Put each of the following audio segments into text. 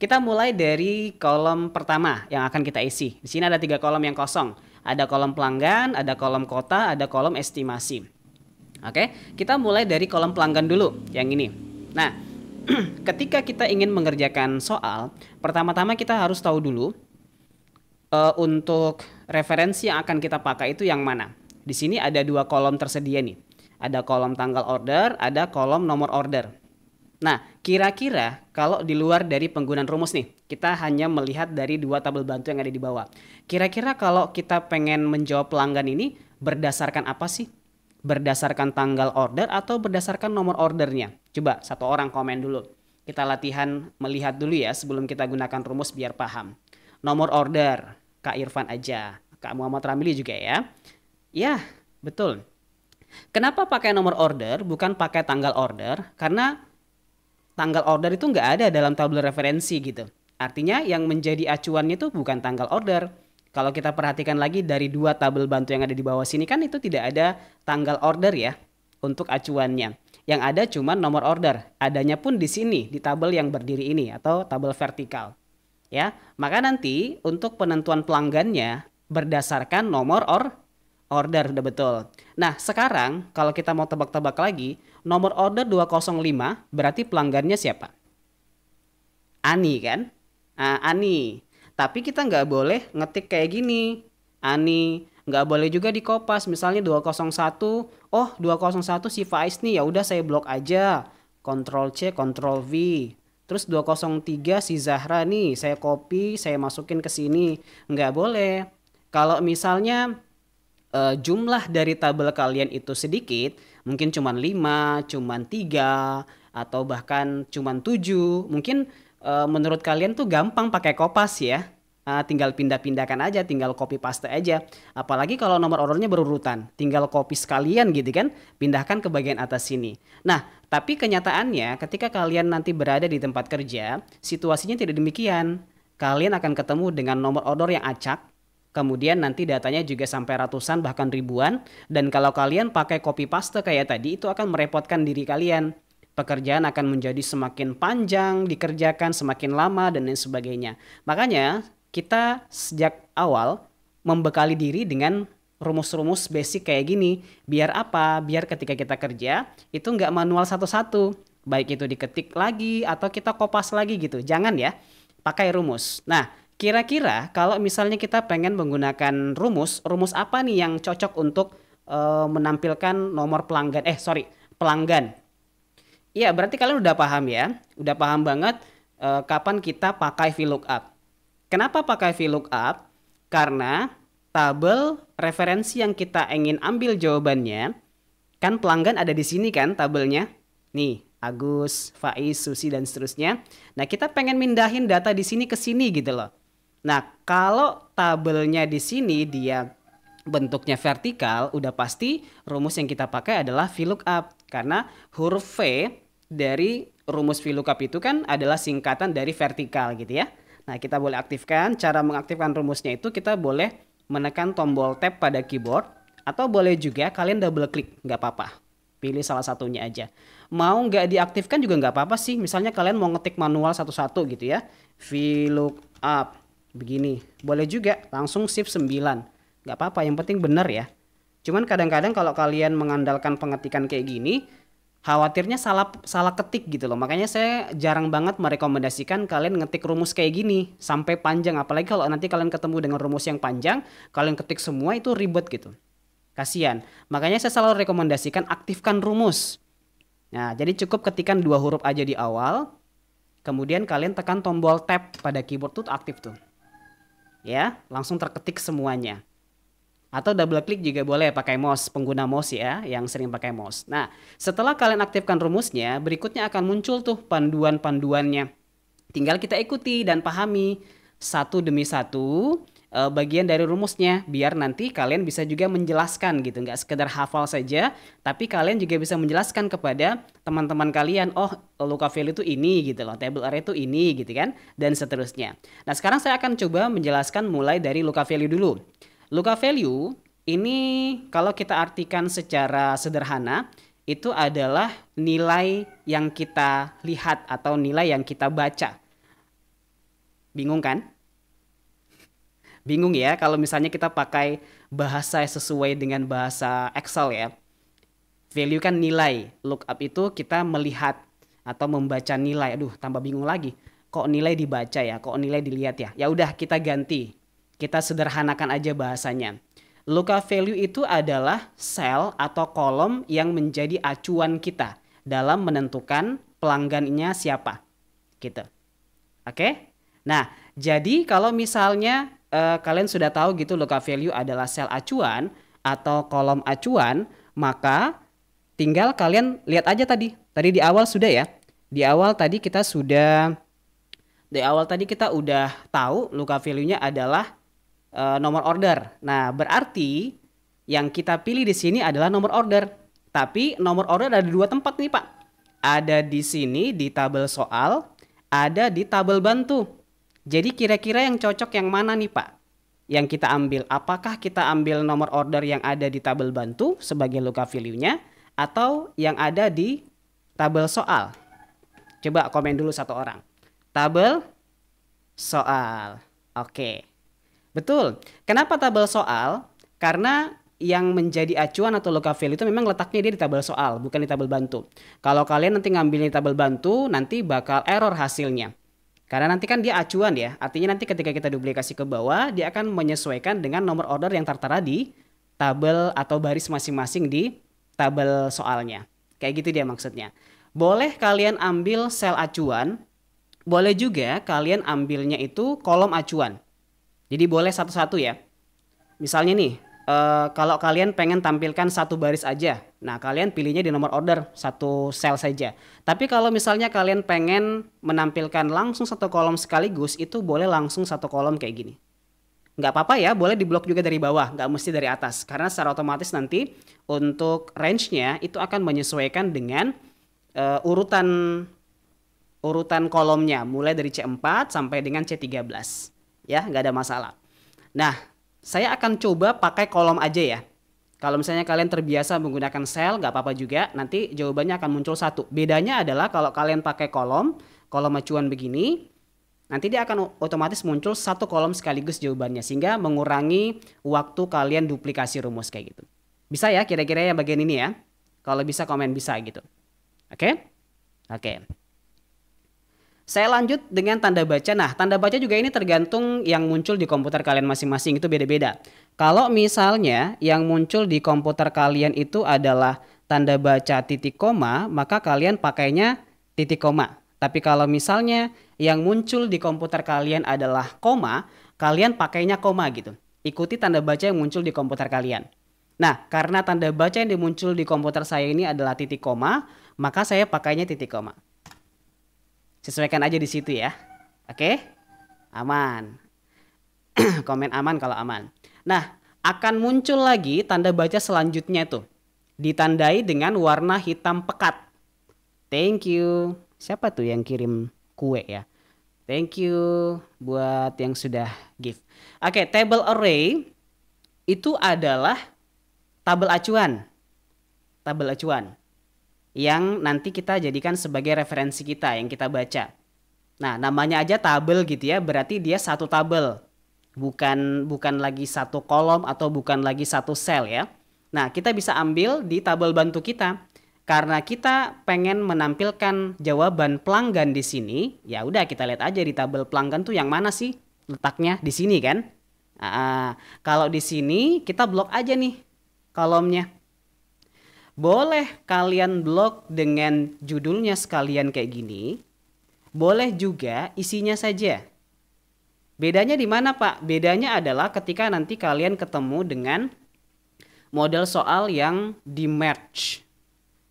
Kita mulai dari kolom pertama yang akan kita isi. Di sini ada 3 kolom yang kosong. Ada kolom pelanggan, ada kolom kota, ada kolom estimasi. Oke, kita mulai dari kolom pelanggan dulu, yang ini. Nah, ketika kita ingin mengerjakan soal, pertama-tama kita harus tahu dulu untuk referensi yang akan kita pakai itu yang mana. Di sini ada 2 kolom tersedia nih. Ada kolom tanggal order, ada kolom nomor order. Nah, kira-kira kalau di luar dari penggunaan rumus nih, kita hanya melihat dari 2 tabel bantu yang ada di bawah. Kira-kira kalau kita pengen menjawab pelanggan ini berdasarkan apa sih? Berdasarkan tanggal order atau berdasarkan nomor ordernya? Coba satu orang komen dulu. Kita latihan melihat dulu ya sebelum kita gunakan rumus biar paham. Nomor order, Kak Irfan aja. Kak Muhammad Ramili juga ya. Ya, betul. Kenapa pakai nomor order bukan pakai tanggal order? Karena tanggal order itu nggak ada dalam tabel referensi gitu. Artinya yang menjadi acuannya itu bukan tanggal order. Kalau kita perhatikan lagi dari 2 tabel bantu yang ada di bawah sini kan itu tidak ada tanggal order ya untuk acuannya. Yang ada cuma nomor order. Adanya pun di sini di tabel yang berdiri ini atau tabel vertikal. Ya, maka nanti untuk penentuan pelanggannya berdasarkan nomor order, udah betul. Nah, sekarang kalau kita mau tebak-tebak lagi, nomor order 205 berarti pelanggannya siapa? Ani kan? Ani. Tapi kita nggak boleh ngetik kayak gini. Ani. Nggak boleh juga di kopas. Misalnya 201. Oh, 201 si Faiz nih. Ya udah saya blok aja. Ctrl C, Ctrl V. Terus 203 si Zahra nih. Saya copy, saya masukin ke sini. Nggak boleh. Kalau misalnya jumlah dari tabel kalian itu sedikit, mungkin cuma 5, cuma 3, atau bahkan cuma 7, mungkin menurut kalian tuh gampang pakai kopas ya. Tinggal pindah-pindahkan aja, tinggal copy paste aja. Apalagi kalau nomor ordernya berurutan, tinggal copy sekalian gitu kan, pindahkan ke bagian atas sini. Nah, tapi kenyataannya ketika kalian nanti berada di tempat kerja, situasinya tidak demikian. Kalian akan ketemu dengan nomor order yang acak. Kemudian nanti datanya juga sampai ratusan bahkan ribuan. Dan kalau kalian pakai copy paste kayak tadi itu akan merepotkan diri kalian. Pekerjaan akan menjadi semakin panjang dikerjakan, semakin lama dan lain sebagainya. Makanya kita sejak awal membekali diri dengan rumus-rumus basic kayak gini. Biar apa? Biar ketika kita kerja itu nggak manual satu-satu. Baik itu diketik lagi atau kita kopas lagi gitu. Jangan ya, pakai rumus. Nah, kira-kira kalau misalnya kita pengen menggunakan rumus apa nih yang cocok untuk menampilkan nomor pelanggan? Pelanggan. Iya, berarti kalian udah paham ya, udah paham banget kapan kita pakai VLOOKUP. Kenapa pakai VLOOKUP? Karena tabel referensi yang kita ingin ambil jawabannya, kan pelanggan ada di sini kan tabelnya. Nih, Agus, Faiz, Susi dan seterusnya. Nah, kita pengen mindahin data di sini ke sini gitu loh. Nah, kalau tabelnya di sini dia bentuknya vertikal, udah pasti rumus yang kita pakai adalah VLOOKUP. Karena huruf V dari rumus VLOOKUP itu kan adalah singkatan dari vertikal gitu ya. Nah, kita boleh aktifkan. Cara mengaktifkan rumusnya itu kita boleh menekan tombol tab pada keyboard. Atau boleh juga kalian double klik, nggak apa-apa. Pilih salah satunya aja. Mau nggak diaktifkan juga nggak apa-apa sih. Misalnya kalian mau ngetik manual satu-satu gitu ya. VLOOKUP. Begini, boleh juga langsung shift 9. Nggak apa-apa, yang penting benar ya. Cuman kadang-kadang kalau kalian mengandalkan pengetikan kayak gini, khawatirnya salah ketik gitu loh. Makanya saya jarang banget merekomendasikan kalian ngetik rumus kayak gini sampai panjang. Apalagi kalau nanti kalian ketemu dengan rumus yang panjang, kalian ketik semua itu ribet gitu. Kasian. Makanya saya selalu rekomendasikan aktifkan rumus. Nah, jadi cukup ketikan 2 huruf aja di awal. Kemudian kalian tekan tombol tab pada keyboard tuh aktif tuh. Ya, langsung terketik semuanya. Atau double klik juga boleh pakai mouse, pengguna mouse ya, yang sering pakai mouse. Nah, setelah kalian aktifkan rumusnya, berikutnya akan muncul tuh panduan-panduannya. Tinggal kita ikuti dan pahami satu demi satu bagian dari rumusnya, biar nanti kalian bisa juga menjelaskan gitu, nggak sekedar hafal saja, tapi kalian juga bisa menjelaskan kepada teman-teman kalian, oh lookup value itu ini gitu loh, table array itu ini gitu kan, dan seterusnya. Nah, sekarang saya akan coba menjelaskan mulai dari lookup value dulu. Lookup value ini kalau kita artikan secara sederhana, itu adalah nilai yang kita lihat atau nilai yang kita baca. Bingung kan? Bingung ya kalau misalnya kita pakai bahasa yang sesuai dengan bahasa Excel ya. Value kan nilai, lookup itu kita melihat atau membaca nilai. Aduh, tambah bingung lagi. Kok nilai dibaca ya? Kok nilai dilihat ya? Ya udah kita ganti. Kita sederhanakan aja bahasanya. Lookup value itu adalah sel atau kolom yang menjadi acuan kita dalam menentukan pelanggannya siapa. Gitu. Oke? Nah, jadi kalau misalnya kalian sudah tahu gitu lookup value adalah sel acuan atau kolom acuan, maka tinggal kalian lihat aja tadi. Tadi di awal sudah ya. Di awal tadi kita udah tahu lookup value-nya adalah nomor order. Nah, berarti yang kita pilih di sini adalah nomor order. Tapi nomor order ada dua tempat nih, Pak. Ada di sini di tabel soal, ada di tabel bantu. Jadi kira-kira yang cocok yang mana nih, Pak? Yang kita ambil, apakah kita ambil nomor order yang ada di tabel bantu sebagai lookup value-nya atau yang ada di tabel soal? Coba komen dulu satu orang. Tabel soal. Oke. Betul. Kenapa tabel soal? Karena yang menjadi acuan atau lookup value itu memang letaknya dia di tabel soal, bukan di tabel bantu. Kalau kalian nanti ngambil di tabel bantu, nanti bakal error hasilnya. Karena nanti kan dia acuan ya, artinya nanti ketika kita duplikasi ke bawah, dia akan menyesuaikan dengan nomor order yang tertera di tabel atau baris masing-masing di tabel soalnya. Kayak gitu dia maksudnya. Boleh kalian ambil sel acuan, boleh juga kalian ambilnya itu kolom acuan. Jadi boleh satu-satu ya. Misalnya nih, kalau kalian pengen tampilkan satu baris aja, nah kalian pilihnya di nomor order satu sel saja. Tapi kalau misalnya kalian pengen menampilkan langsung satu kolom sekaligus, itu boleh langsung satu kolom kayak gini. Nggak apa-apa ya, boleh diblok juga dari bawah, nggak mesti dari atas. Karena secara otomatis nanti untuk range-nya itu akan menyesuaikan dengan urutan kolomnya, mulai dari C4 sampai dengan C13. Ya, nggak ada masalah. Nah, saya akan coba pakai kolom aja ya. Kalau misalnya kalian terbiasa menggunakan sel, nggak apa-apa juga. Nanti jawabannya akan muncul satu. Bedanya adalah kalau kalian pakai kolom acuan begini, nanti dia akan otomatis muncul satu kolom sekaligus jawabannya. Sehingga mengurangi waktu kalian duplikasi rumus kayak gitu. Bisa ya kira-kira ya bagian ini ya. Kalau bisa komen bisa gitu. Oke? Oke. Saya lanjut dengan tanda baca. Nah, tanda baca juga ini tergantung yang muncul di komputer kalian masing-masing, itu beda-beda. Kalau misalnya yang muncul di komputer kalian itu adalah tanda baca titik koma, maka kalian pakainya titik koma. Tapi kalau misalnya yang muncul di komputer kalian adalah koma, kalian pakainya koma gitu. Ikuti tanda baca yang muncul di komputer kalian. Nah, karena tanda baca yang muncul di komputer saya ini adalah titik koma, maka saya pakainya titik koma. Sesuaikan aja di situ ya. Oke? Aman. Komen aman kalau aman. Nah, akan muncul lagi tanda baca selanjutnya tuh. Ditandai dengan warna hitam pekat. Thank you. Siapa tuh yang kirim kue ya? Thank you buat yang sudah give. Oke, table array itu adalah tabel acuan. Tabel acuan yang nanti kita jadikan sebagai referensi kita yang kita baca. Nah, namanya aja tabel gitu ya, berarti dia satu tabel. Bukan lagi satu kolom atau bukan lagi satu sel ya. Nah, kita bisa ambil di tabel bantu kita. Karena kita pengen menampilkan jawaban pelanggan di sini, ya udah kita lihat aja di tabel pelanggan tuh yang mana sih letaknya di sini kan. Kalau di sini kita blok aja nih kolomnya. Boleh kalian blok dengan judulnya sekalian kayak gini. Boleh juga isinya saja. Bedanya di mana, Pak? Bedanya adalah ketika nanti kalian ketemu dengan model soal yang di merge.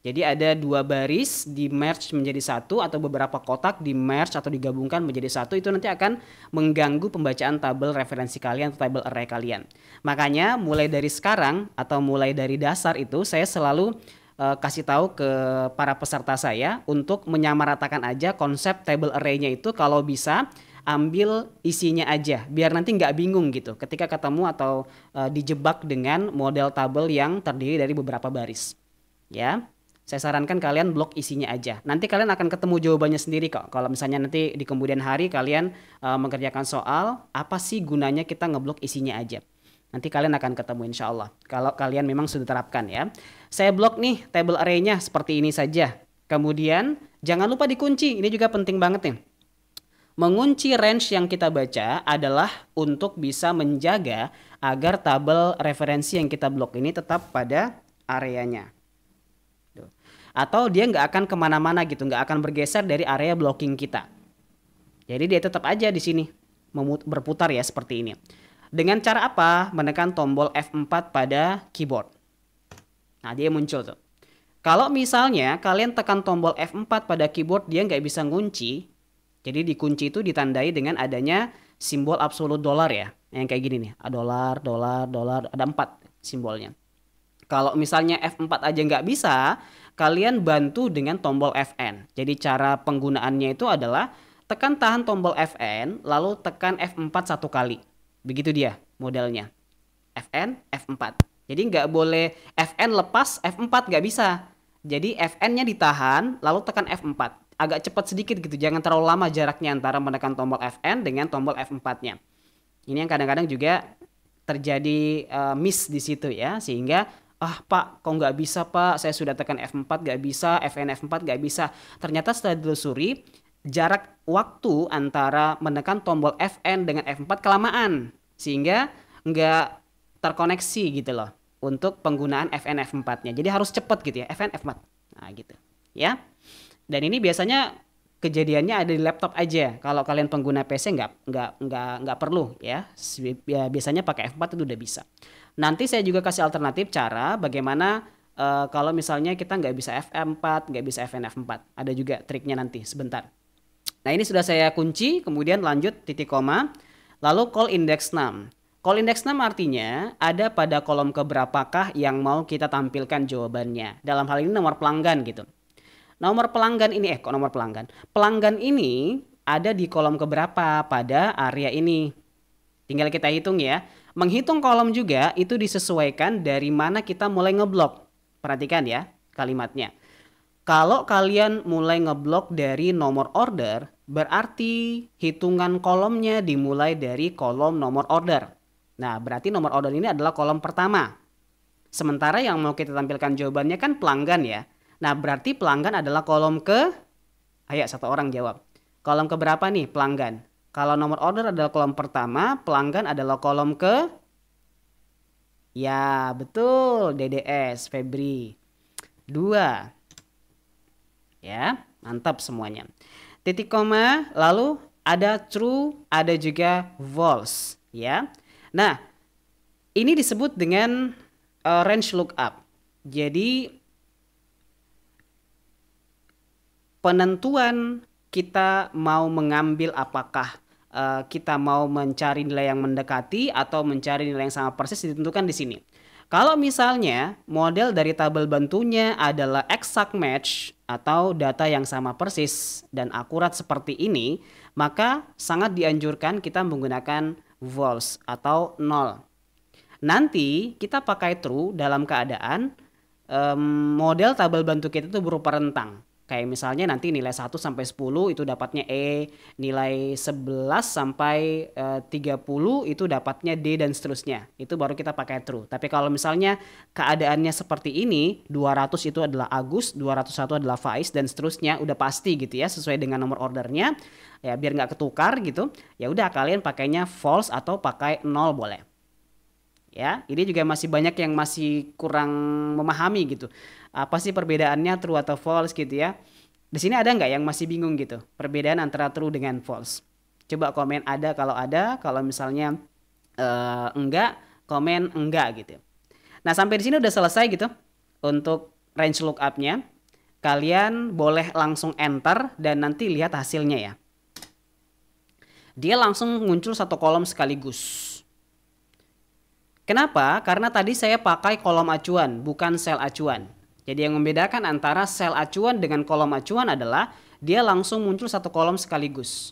Jadi ada dua baris di merge menjadi satu atau beberapa kotak di merge atau digabungkan menjadi satu, itu nanti akan mengganggu pembacaan tabel referensi kalian atau tabel array kalian. Makanya mulai dari sekarang atau mulai dari dasar itu saya selalu kasih tahu ke para peserta saya untuk menyamaratakan aja konsep table array-nya itu, kalau bisa ambil isinya aja biar nanti nggak bingung gitu ketika ketemu atau dijebak dengan model tabel yang terdiri dari beberapa baris. Ya. Saya sarankan kalian blok isinya aja. Nanti kalian akan ketemu jawabannya sendiri kok. Kalau misalnya nanti di kemudian hari kalian mengerjakan soal, apa sih gunanya kita ngeblok isinya aja. Nanti kalian akan ketemu insya Allah. Kalau kalian memang sudah terapkan ya. Saya blok nih table array-nya seperti ini saja. Kemudian jangan lupa dikunci. Ini juga penting banget nih. Mengunci range yang kita baca adalah untuk bisa menjaga agar tabel referensi yang kita blok ini tetap pada areanya. Atau dia nggak akan kemana-mana gitu, nggak akan bergeser dari area blocking kita. Jadi dia tetap aja di sini berputar ya seperti ini. Dengan cara apa? Menekan tombol F4 pada keyboard. Nah dia muncul tuh. Kalau misalnya kalian tekan tombol F4 pada keyboard dia nggak bisa ngunci. Jadi dikunci itu ditandai dengan adanya simbol absolut dolar ya. Yang kayak gini nih, dolar, dolar, dolar, ada 4 simbolnya. Kalau misalnya F4 aja nggak bisa, kalian bantu dengan tombol Fn. Jadi cara penggunaannya itu adalah tekan tahan tombol Fn, lalu tekan F4 satu kali. Begitu dia modelnya. Fn, F4. Jadi nggak boleh Fn lepas, F4 nggak bisa. Jadi Fn-nya ditahan, lalu tekan F4. Agak cepat sedikit gitu, jangan terlalu lama jaraknya antara menekan tombol Fn dengan tombol F4-nya. Ini yang kadang-kadang juga terjadi miss di situ ya, sehingga Pak, kok nggak bisa Pak, saya sudah tekan F4 nggak bisa, Fn F4 nggak bisa. Ternyata setelah ditelusuri, jarak waktu antara menekan tombol Fn dengan F4 kelamaan, sehingga nggak terkoneksi gitu loh untuk penggunaan Fn F4-nya. Jadi harus cepat gitu ya, Fn F4. Nah gitu ya. Dan ini biasanya kejadiannya ada di laptop aja. Kalau kalian pengguna PC nggak perlu ya. Biasanya pakai F4 itu udah bisa. Nanti saya juga kasih alternatif cara bagaimana kalau misalnya kita nggak bisa F4, nggak bisa Fn F4. Ada juga triknya nanti sebentar. Nah ini sudah saya kunci, kemudian lanjut titik koma, lalu call index num. Call index num artinya ada pada kolom keberapakah yang mau kita tampilkan jawabannya. Dalam hal ini nomor pelanggan gitu. Nomor pelanggan ini, kok nomor pelanggan? Pelanggan ini ada di kolom keberapa pada area ini. Tinggal kita hitung ya. Menghitung kolom juga itu disesuaikan dari mana kita mulai ngeblok. Perhatikan ya kalimatnya. Kalau kalian mulai ngeblok dari nomor order, berarti hitungan kolomnya dimulai dari kolom nomor order. Nah, berarti nomor order ini adalah kolom pertama. Sementara yang mau kita tampilkan jawabannya kan pelanggan ya. Nah, berarti pelanggan adalah kolom ayo satu orang jawab. Kolom ke berapa nih pelanggan? Kalau nomor order adalah kolom pertama, pelanggan adalah kolom ya betul, DDS, Febri. 2. Ya, mantap semuanya. Titik koma, lalu ada true, ada juga false. Ya. Nah, ini disebut dengan range lookup. Jadi, penentuan kita mau mengambil apakah kita mau mencari nilai yang mendekati atau mencari nilai yang sama persis ditentukan di sini. Kalau misalnya model dari tabel bantunya adalah exact match atau data yang sama persis dan akurat seperti ini, maka sangat dianjurkan kita menggunakan false atau 0. Nanti kita pakai true dalam keadaan model tabel bantu kita itu berupa rentang. Kayak misalnya nanti nilai 1 sampai 10 itu dapatnya E, nilai 11 sampai 30 itu dapatnya D dan seterusnya. Itu baru kita pakai true. Tapi kalau misalnya keadaannya seperti ini, 200 itu adalah Agus, 201 adalah Faiz dan seterusnya, udah pasti gitu ya sesuai dengan nomor ordernya. Ya biar nggak ketukar gitu. Ya udah kalian pakainya false atau pakai 0 boleh. Ya, ini juga masih banyak yang masih kurang memahami gitu. Apa sih perbedaannya true atau false gitu ya. Di sini ada nggak yang masih bingung gitu? Perbedaan antara true dengan false. Coba komen ada, kalau misalnya enggak, komen enggak gitu. Nah, sampai di sini udah selesai gitu untuk range lookup-nya. Kalian boleh langsung enter dan nanti lihat hasilnya ya. Dia langsung muncul satu kolom sekaligus. Kenapa? Karena tadi saya pakai kolom acuan, bukan sel acuan. Jadi yang membedakan antara sel acuan dengan kolom acuan adalah dia langsung muncul satu kolom sekaligus.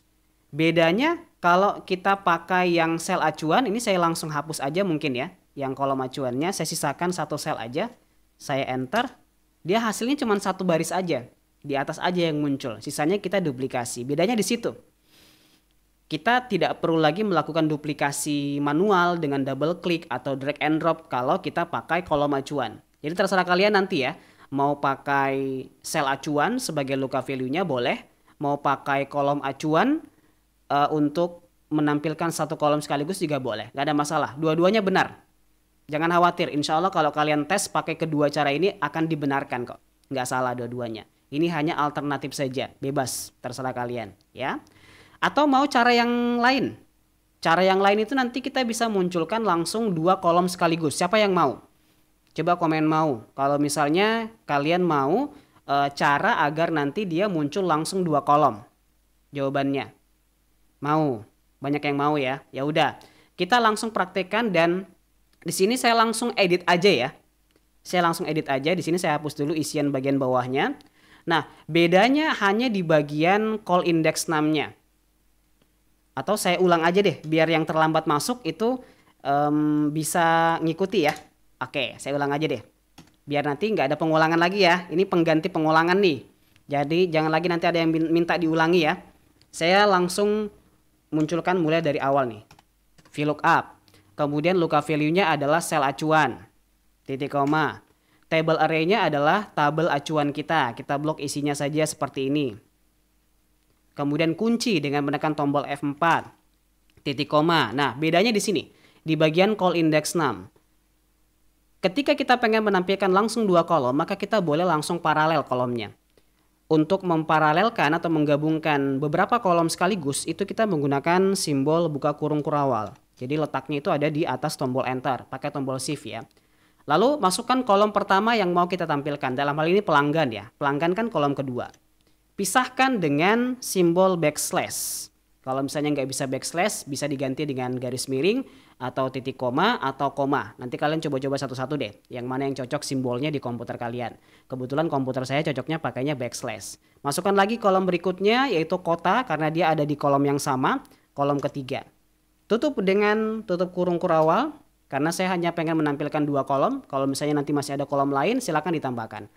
Bedanya kalau kita pakai yang sel acuan, ini saya langsung hapus aja mungkin ya. Yang kolom acuannya saya sisakan satu sel aja. Saya enter. Dia hasilnya cuma satu baris aja. Di atas aja yang muncul. Sisanya kita duplikasi. Bedanya di situ. Kita tidak perlu lagi melakukan duplikasi manual dengan double click atau drag and drop kalau kita pakai kolom acuan. Jadi terserah kalian nanti ya. Mau pakai sel acuan sebagai lookup value-nya boleh. Mau pakai kolom acuan untuk menampilkan satu kolom sekaligus juga boleh. Gak ada masalah. Dua-duanya benar. Jangan khawatir. Insya Allah kalau kalian tes pakai kedua cara ini akan dibenarkan kok. Nggak salah dua-duanya. Ini hanya alternatif saja. Bebas. Terserah kalian. Ya. Atau mau cara yang lain. Cara yang lain itu nanti kita bisa munculkan langsung dua kolom sekaligus. Siapa yang mau? Coba komen mau. Kalau misalnya kalian mau cara agar nanti dia muncul langsung dua kolom. Jawabannya. Mau. Banyak yang mau ya. Ya udah. Kita langsung praktekkan dan di sini saya langsung edit aja ya. Saya langsung edit aja. Di sini saya hapus dulu isian bagian bawahnya. Nah, bedanya hanya di bagian call index name-nya. Atau saya ulang aja deh, biar yang terlambat masuk itu bisa ngikuti ya. Oke, saya ulang aja deh. Biar nanti nggak ada pengulangan lagi ya. Ini pengganti pengulangan nih. Jadi jangan lagi nanti ada yang minta diulangi ya. Saya langsung munculkan mulai dari awal nih. VLOOKUP. Kemudian lookup value-nya adalah sel acuan. Titik koma. Table array-nya adalah tabel acuan kita. Kita blok isinya saja seperti ini. Kemudian kunci dengan menekan tombol F4. Titik koma. Nah, bedanya di sini. Di bagian call index name. Ketika kita pengen menampilkan langsung dua kolom, maka kita boleh langsung paralel kolomnya. Untuk memparalelkan atau menggabungkan beberapa kolom sekaligus, itu kita menggunakan simbol buka kurung kurawal. Jadi letaknya itu ada di atas tombol enter. Pakai tombol shift ya. Lalu masukkan kolom pertama yang mau kita tampilkan. Dalam hal ini pelanggan ya. Pelanggan kan kolom kedua. Pisahkan dengan simbol backslash. Kalau misalnya nggak bisa backslash, bisa diganti dengan garis miring atau titik koma atau koma. Nanti kalian coba-coba satu-satu deh. Yang mana yang cocok simbolnya di komputer kalian. Kebetulan komputer saya cocoknya pakainya backslash. Masukkan lagi kolom berikutnya yaitu kota karena dia ada di kolom yang sama. Kolom ketiga. Tutup dengan tutup kurung kurawal. Karena saya hanya pengen menampilkan dua kolom. Kalau misalnya nanti masih ada kolom lain silakan ditambahkan.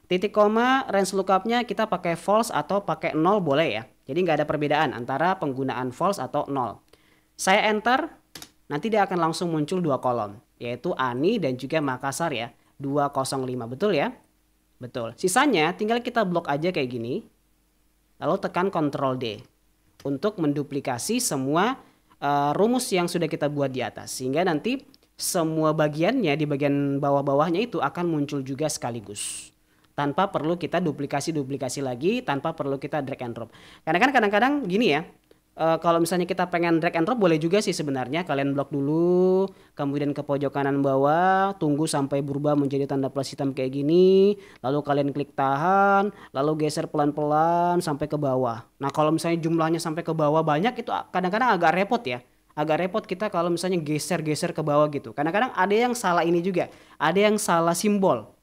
Titik koma range lookupnya kita pakai false atau pakai 0 boleh ya. Jadi nggak ada perbedaan antara penggunaan false atau 0. Saya enter. Nanti dia akan langsung muncul dua kolom. Yaitu Ani dan juga Makassar ya. 205 betul ya? Betul. Sisanya tinggal kita blok aja kayak gini. Lalu tekan Ctrl D. Untuk menduplikasi semua rumus yang sudah kita buat di atas. Sehingga nanti semua bagiannya di bagian bawah-bawahnya itu akan muncul juga sekaligus. Tanpa perlu kita duplikasi lagi, tanpa perlu kita drag and drop. Karena kan kadang-kadang gini ya, kalau misalnya kita pengen drag and drop boleh juga sih sebenarnya. Kalian blok dulu, kemudian ke pojok kanan bawah, tunggu sampai berubah menjadi tanda plus hitam kayak gini. Lalu kalian klik tahan, lalu geser pelan-pelan sampai ke bawah. Nah kalau misalnya jumlahnya sampai ke bawah banyak itu kadang-kadang agak repot ya. Agak repot kita kalau misalnya geser-geser ke bawah gitu. Kadang-kadang ada yang salah ini juga. Ada yang salah simbol.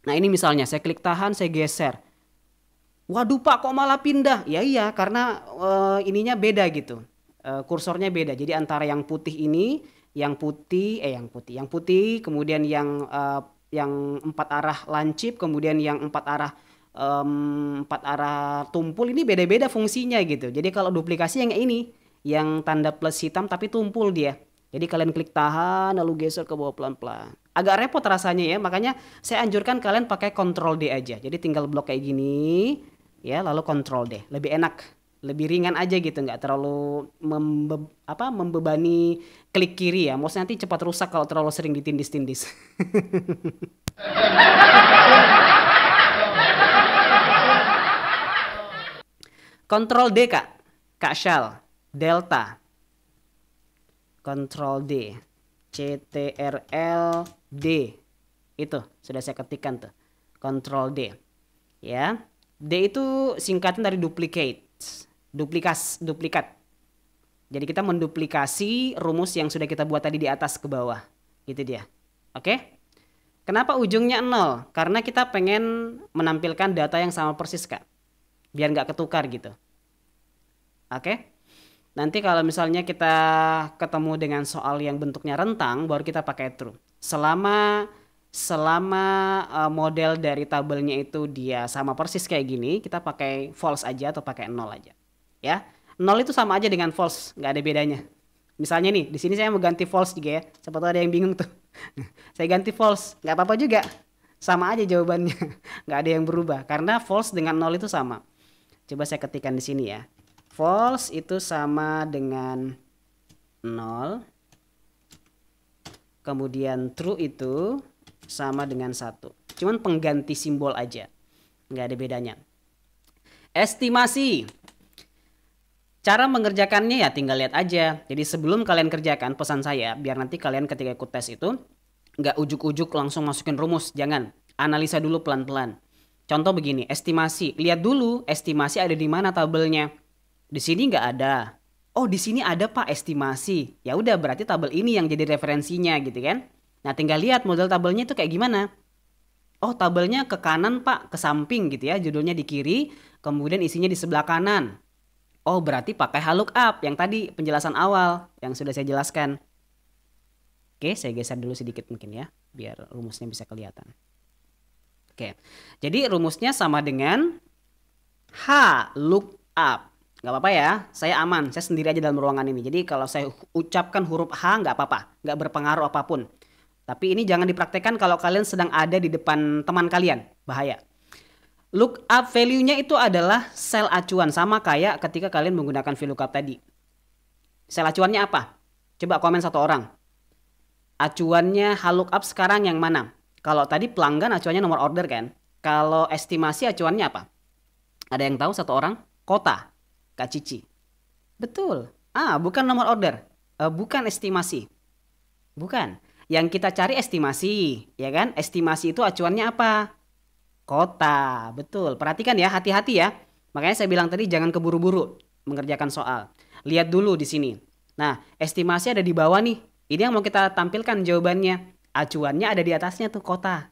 Nah ini misalnya saya klik tahan, saya geser. Waduh Pak kok malah pindah? Ya iya karena ininya beda gitu. Kursornya beda. Jadi antara yang putih ini, yang putih, kemudian yang empat arah lancip, kemudian yang empat arah tumpul ini beda-beda fungsinya gitu. Jadi kalau duplikasi yang ini, yang tanda plus hitam tapi tumpul dia. Jadi kalian klik tahan lalu geser ke bawah pelan-pelan. Agak repot rasanya ya, makanya saya anjurkan kalian pakai Ctrl D aja. Jadi tinggal blok kayak gini ya, lalu Ctrl D. Lebih enak, lebih ringan aja gitu, nggak terlalu membebani klik kiri ya. Maksudnya nanti cepat rusak kalau terlalu sering ditindis-tindis. Ctrl D Kak Syal. Delta. Ctrl D. CTRL D. Itu sudah saya ketikkan tuh. Ctrl D. Ya. D itu singkatan dari duplicate. Duplikat. Jadi kita menduplikasi rumus yang sudah kita buat tadi di atas ke bawah. Itu dia. Oke? Kenapa ujungnya 0? Karena kita pengen menampilkan data yang sama persis, Kak. Biar nggak ketukar gitu. Oke? Nanti kalau misalnya kita ketemu dengan soal yang bentuknya rentang, baru kita pakai true. Selama selama model dari tabelnya itu dia sama persis kayak gini, kita pakai false aja atau pakai nol aja. Ya, nol itu sama aja dengan false, nggak ada bedanya. Misalnya nih, di sini saya mau ganti false juga ya. Siapa tahu ada yang bingung tuh. Saya ganti false, nggak apa-apa juga. Sama aja jawabannya, nggak ada yang berubah. Karena false dengan nol itu sama. Coba saya ketikkan di sini ya. False itu sama dengan nol. Kemudian true itu sama dengan 1. Cuman pengganti simbol aja. Nggak ada bedanya. Estimasi. Cara mengerjakannya ya tinggal lihat aja. Jadi sebelum kalian kerjakan, pesan saya, biar nanti kalian ketika ikut tes itu, nggak ujuk-ujuk langsung masukin rumus. Jangan. Analisa dulu pelan-pelan. Contoh begini, estimasi. Lihat dulu estimasi ada di mana tabelnya. Di sini nggak ada. Oh, di sini ada Pak estimasi. Ya udah berarti tabel ini yang jadi referensinya gitu kan. Nah, tinggal lihat model tabelnya itu kayak gimana. Oh, tabelnya ke kanan Pak, ke samping gitu ya. Judulnya di kiri, kemudian isinya di sebelah kanan. Oh, berarti pakai lookup yang tadi penjelasan awal yang sudah saya jelaskan. Oke, saya geser dulu sedikit mungkin ya, biar rumusnya bisa kelihatan. Oke. Jadi rumusnya sama dengan lookup. Nggak apa-apa ya, saya aman, saya sendiri aja dalam ruangan ini. Jadi kalau saya ucapkan huruf H nggak apa-apa, nggak berpengaruh apapun. Tapi ini jangan dipraktekkan kalau kalian sedang ada di depan teman kalian, bahaya. Lookup value-nya itu adalah sel acuan, sama kayak ketika kalian menggunakan VLOOKUP tadi. Sel acuannya apa? Coba komen satu orang. Acuannya lookup sekarang yang mana? Kalau tadi pelanggan acuannya nomor order kan? Kalau estimasi acuannya apa? Ada yang tahu satu orang? Kota. Kak Cici. Betul. Bukan nomor order. Bukan estimasi. Bukan. Yang kita cari estimasi, ya kan? Estimasi itu acuannya apa? Kota. Betul. Perhatikan ya, hati-hati ya. Makanya saya bilang tadi jangan keburu-buru mengerjakan soal. Lihat dulu di sini. Nah, estimasi ada di bawah nih. Ini yang mau kita tampilkan jawabannya. Acuannya ada di atasnya tuh kota.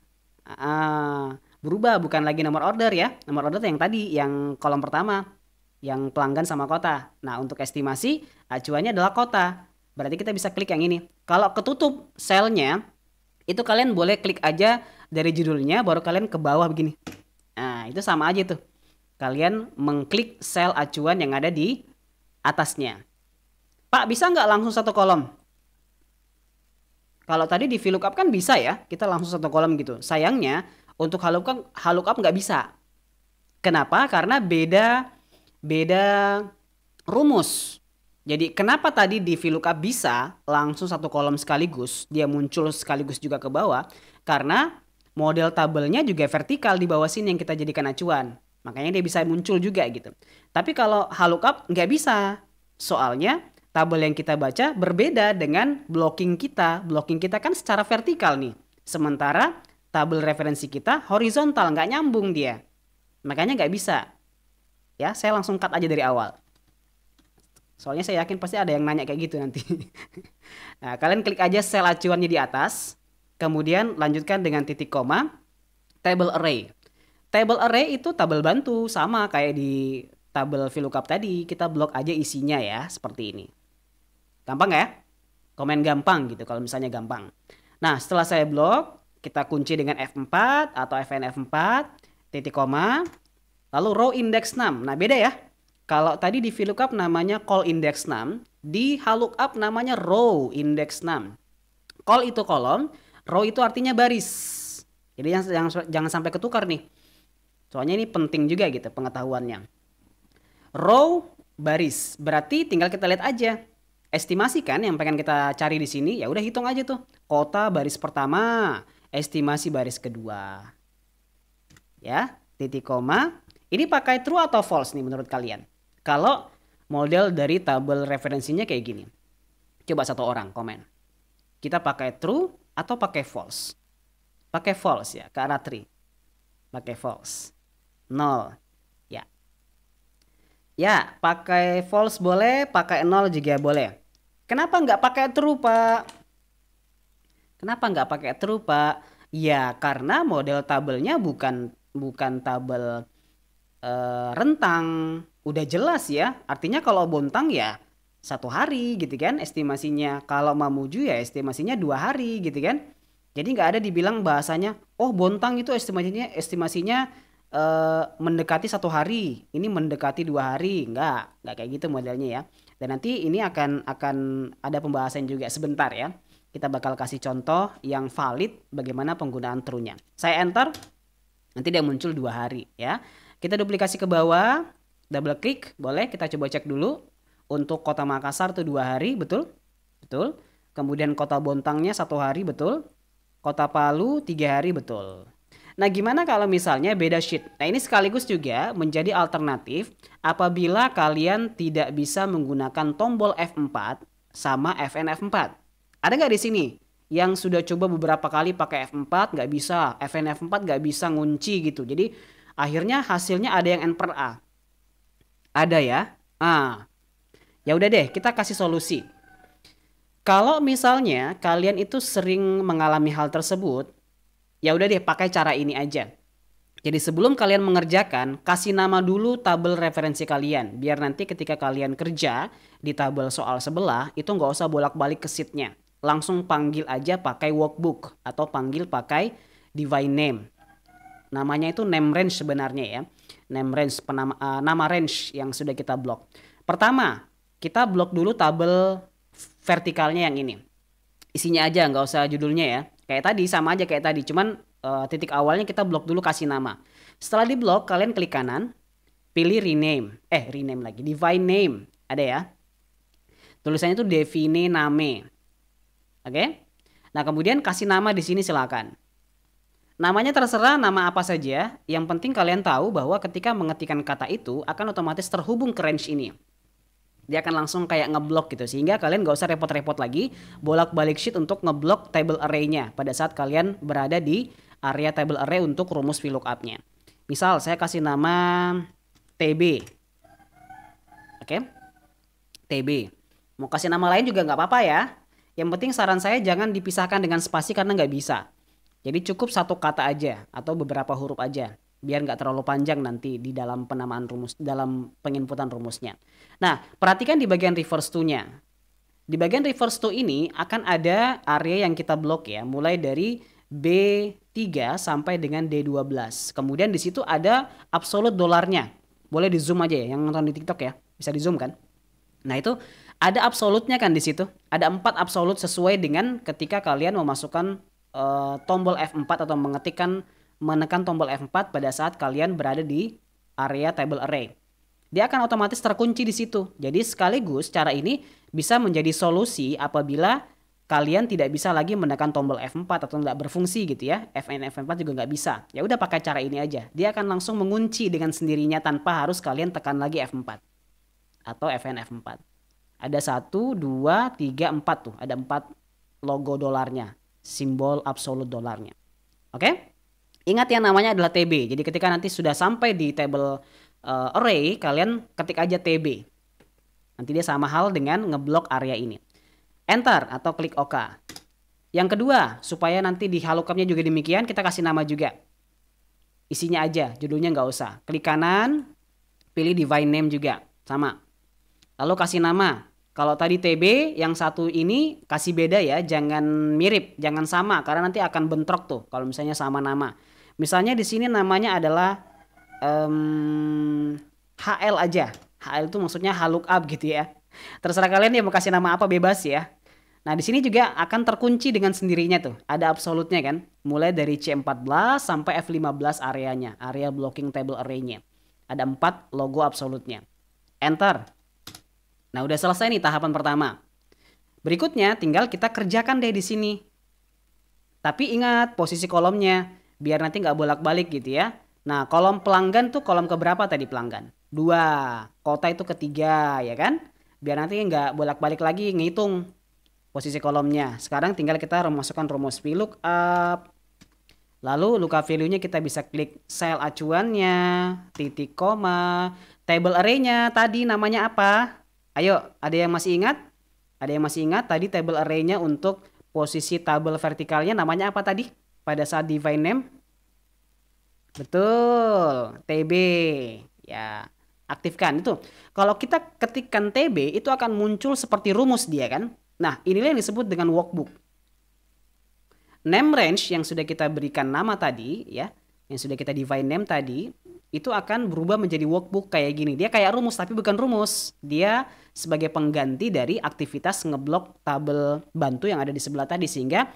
Berubah, bukan lagi nomor order ya. Nomor order yang tadi, yang kolom pertama. Yang pelanggan sama kota. Nah, untuk estimasi acuannya adalah kota. Berarti kita bisa klik yang ini. Kalau ketutup selnya, itu kalian boleh klik aja dari judulnya, baru kalian ke bawah begini. Nah, itu sama aja tuh. Kalian mengklik sel acuan yang ada di atasnya. Pak, bisa nggak langsung satu kolom? Kalau tadi di VLOOKUP kan bisa ya, kita langsung satu kolom gitu. Sayangnya, untuk lookup nggak bisa. Kenapa? Karena beda rumus. Jadi kenapa tadi di VLOOKUP bisa langsung satu kolom sekaligus, dia muncul sekaligus juga ke bawah? Karena model tabelnya juga vertikal di bawah sini yang kita jadikan acuan. Makanya dia bisa muncul juga gitu. Tapi kalau lookup nggak bisa. Soalnya tabel yang kita baca berbeda dengan blocking kita. Blocking kita kan secara vertikal nih. Sementara tabel referensi kita horizontal, nggak nyambung dia. Makanya nggak bisa. Ya, saya langsung cut aja dari awal. Soalnya saya yakin pasti ada yang nanya kayak gitu nanti. Nah, kalian klik aja sel acuannya di atas. Kemudian lanjutkan dengan titik koma. Table array. Table array itu tabel bantu. Sama kayak di tabel VLOOKUP tadi. Kita blok aja isinya ya. Seperti ini. Gampang ya? Komen gampang gitu kalau misalnya gampang. Nah, setelah saya blok. Kita kunci dengan F4 atau FN F4. Titik koma. Lalu row index 6. Nah, beda ya. Kalau tadi di VLOOKUP namanya call index 6, di lookup namanya row index 6. Call itu kolom, row itu artinya baris. Jadi jangan sampai ketukar nih. Soalnya ini penting juga gitu pengetahuannya. Row baris, berarti tinggal kita lihat aja. Estimasi kan yang pengen kita cari di sini, ya udah hitung aja tuh. Kota baris pertama, estimasi baris kedua. Ya, titik koma. Ini pakai true atau false nih menurut kalian? Kalau model dari tabel referensinya kayak gini. Coba satu orang komen. Kita pakai true atau pakai false? Pakai false ya, ke arah tree. Pakai false. 0. Ya. Ya, pakai false boleh, pakai 0 juga boleh. Kenapa nggak pakai true, Pak? Kenapa nggak pakai true, Pak? Ya, karena model tabelnya bukan tabel rentang. Udah jelas ya. Artinya kalau bontang ya 1 hari gitu kan estimasinya. Kalau Mamuju ya estimasinya 2 hari gitu kan. Jadi nggak ada dibilang bahasanya, oh Bontang itu estimasinya mendekati 1 hari, ini mendekati 2 hari, nggak kayak gitu modelnya ya. Dan nanti ini akan ada pembahasan juga sebentar ya. Kita bakal kasih contoh yang valid bagaimana penggunaan true-nya. Saya enter, nanti dia muncul 2 hari ya. Kita duplikasi ke bawah, double klik, boleh kita coba cek dulu. Untuk kota Makassar tuh 2 hari, betul? Betul. Kemudian kota Bontangnya 1 hari, betul. Kota Palu 3 hari, betul. Nah, gimana kalau misalnya beda sheet? Nah, ini sekaligus juga menjadi alternatif apabila kalian tidak bisa menggunakan tombol F4 sama FNF4. Ada nggak di sini yang sudah coba beberapa kali pakai F4 nggak bisa, FNF4 nggak bisa ngunci gitu. Jadi akhirnya hasilnya ada yang N per A. Ada ya? Ya udah deh, kita kasih solusi. Kalau misalnya kalian itu sering mengalami hal tersebut, ya udah deh pakai cara ini aja. Jadi sebelum kalian mengerjakan, kasih nama dulu tabel referensi kalian. Biar nanti ketika kalian kerja di tabel soal sebelah, itu nggak usah bolak-balik ke sheet-nya. Langsung panggil aja pakai workbook atau panggil pakai divine name. Namanya itu name range sebenarnya ya. Name range, nama range yang sudah kita blok. Pertama, kita blok dulu tabel vertikalnya yang ini. Isinya aja, nggak usah judulnya ya. Kayak tadi, sama aja kayak tadi. Cuman titik awalnya kita blok dulu, kasih nama. Setelah di blok, kalian klik kanan, pilih rename. Rename lagi, divine name. Ada ya. Tulisannya itu define name. Oke? Nah, kemudian kasih nama di sini silakan. Namanya terserah nama apa saja, yang penting kalian tahu bahwa ketika mengetikkan kata itu akan otomatis terhubung ke range ini. Dia akan langsung kayak ngeblok gitu, sehingga kalian gak usah repot-repot lagi bolak-balik sheet untuk ngeblok table array-nya pada saat kalian berada di area table array untuk rumus VLOOKUP-nya. Misal saya kasih nama TB. Oke? TB. Mau kasih nama lain juga nggak apa-apa ya. Yang penting saran saya jangan dipisahkan dengan spasi karena nggak bisa. Jadi cukup satu kata aja atau beberapa huruf aja. Biar nggak terlalu panjang nanti di dalam penamaan rumus, dalam penginputan rumusnya. Nah, perhatikan di bagian reverse to-nya. Di bagian reverse to ini akan ada area yang kita blok ya, mulai dari B3 sampai dengan D12. Kemudian di situ ada absolute dolarnya. Boleh di zoom aja ya, yang nonton di TikTok ya, bisa di zoom kan? Nah, itu ada absolutnya kan di situ. Ada 4 absolut sesuai dengan ketika kalian memasukkan tombol F4 atau menekan tombol F4 pada saat kalian berada di area table array. Dia akan otomatis terkunci di situ. Jadi sekaligus cara ini bisa menjadi solusi apabila kalian tidak bisa lagi menekan tombol F4 atau tidak berfungsi gitu ya. Fn F4 juga nggak bisa. Ya udah pakai cara ini aja. Dia akan langsung mengunci dengan sendirinya tanpa harus kalian tekan lagi F4 atau Fn F4. Ada 1, 2, 3, 4 tuh. Ada 4 logo dolarnya. Simbol absolute dolarnya. Oke? Ingat ya, namanya adalah TB. Jadi ketika nanti sudah sampai di table array, kalian ketik aja TB. Nanti dia sama hal dengan ngeblok area ini. Enter atau klik OK. Yang kedua, supaya nanti di VLOOKUP-nya juga demikian, kita kasih nama juga. Isinya aja, judulnya nggak usah. Klik kanan, pilih divine name juga. Sama. Lalu kasih nama. Kalau tadi TB, yang satu ini kasih beda ya, jangan mirip, jangan sama, karena nanti akan bentrok tuh kalau misalnya sama nama. Misalnya di sini namanya adalah HL aja. HL itu maksudnya VLOOKUP gitu ya. Terserah kalian ya mau kasih nama apa, bebas ya. Nah, di sini juga akan terkunci dengan sendirinya tuh. Ada absolutnya kan. Mulai dari C14 sampai F15 areanya, area blocking table array-nya. Ada 4 logo absolutnya. Enter. Nah, udah selesai nih tahapan pertama. Berikutnya tinggal kita kerjakan deh di sini. Tapi ingat posisi kolomnya, biar nanti nggak bolak-balik gitu ya. Nah, kolom pelanggan tuh kolom keberapa tadi pelanggan? 2. Kota itu ketiga ya kan? Biar nanti nggak bolak-balik lagi ngitung posisi kolomnya. Sekarang tinggal kita masukkan rumus VLOOKUP. Lalu lookup value-nya kita bisa klik sel acuannya, titik koma, table array-nya tadi namanya apa? Ayo, ada yang masih ingat? Ada yang masih ingat tadi table array-nya untuk posisi tabel vertikalnya namanya apa tadi? Pada saat divine name? Betul, TB. Ya, aktifkan itu. Kalau kita ketikkan TB, itu akan muncul seperti rumus dia kan? Nah, inilah yang disebut dengan workbook. name range yang sudah kita berikan nama tadi ya, yang sudah kita define name tadi, itu akan berubah menjadi workbook kayak gini. Dia kayak rumus tapi bukan rumus. Dia sebagai pengganti dari aktivitas ngeblok tabel bantu yang ada di sebelah tadi, sehingga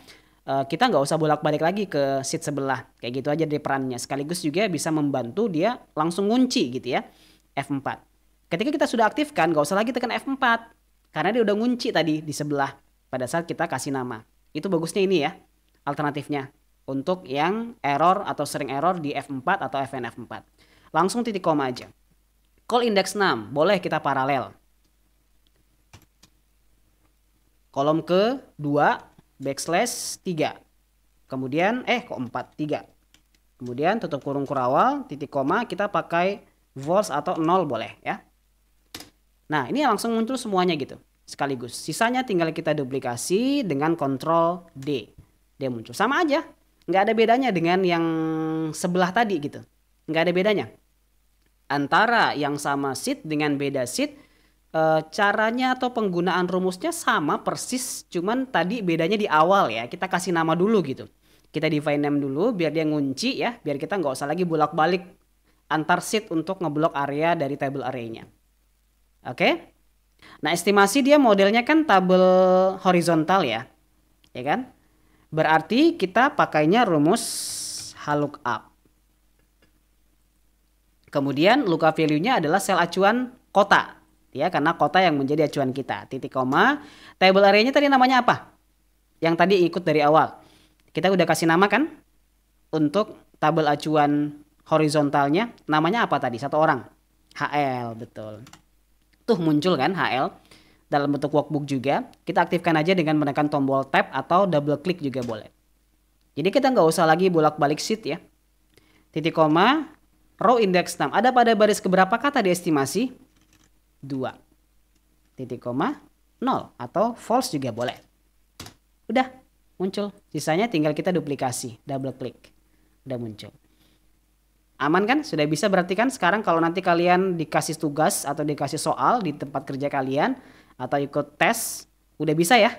kita nggak usah bolak-balik lagi ke sheet sebelah. Kayak gitu aja dari perannya. Sekaligus juga bisa membantu dia langsung ngunci gitu ya. F4. Ketika kita sudah aktifkan, nggak usah lagi tekan F4. Karena dia udah ngunci tadi di sebelah pada saat kita kasih nama. Itu bagusnya ini ya, alternatifnya. Untuk yang error atau sering error di F4 atau FNF4. Langsung titik koma aja. Call index 6, boleh kita paralel. Kolom ke 2, backslash 3. Kemudian, kok 4, 3. Kemudian tutup kurung kurawal, titik koma, kita pakai false atau 0 boleh ya. Nah, ini langsung muncul semuanya gitu, sekaligus. Sisanya tinggal kita duplikasi dengan Ctrl D. Dia muncul. Sama aja, nggak ada bedanya dengan yang sebelah tadi gitu. Nggak ada bedanya. Antara yang sama sheet dengan beda sheet, caranya atau penggunaan rumusnya sama persis, cuman tadi bedanya di awal ya. Kita kasih nama dulu gitu. Kita define name dulu biar dia ngunci ya, biar kita nggak usah lagi bolak-balik antar sheet untuk ngeblok area dari table array-nya. Oke? Nah, estimasi dia modelnya kan tabel horizontal ya. Ya kan? Berarti kita pakainya rumus lookup. Kemudian lookup value-nya adalah sel acuan kota. Ya, karena kota yang menjadi acuan kita. Titik koma. Table array-nya tadi namanya apa? Yang tadi ikut dari awal. Kita udah kasih nama kan? Untuk tabel acuan horizontalnya namanya apa tadi? Satu orang. HL, betul. Tuh muncul kan HL dalam bentuk workbook juga. Kita aktifkan aja dengan menekan tombol tab atau double klik juga boleh. Jadi kita nggak usah lagi bolak-balik sheet ya. Titik koma. Row index 6. Ada pada baris keberapa kata di estimasi? 2. Titik koma 0 atau false juga boleh. Udah muncul. Sisanya tinggal kita duplikasi, double klik. Udah muncul. Aman kan? Sudah bisa berarti kan sekarang kalau nanti kalian dikasih tugas atau dikasih soal di tempat kerja kalian atau ikut tes, udah bisa ya?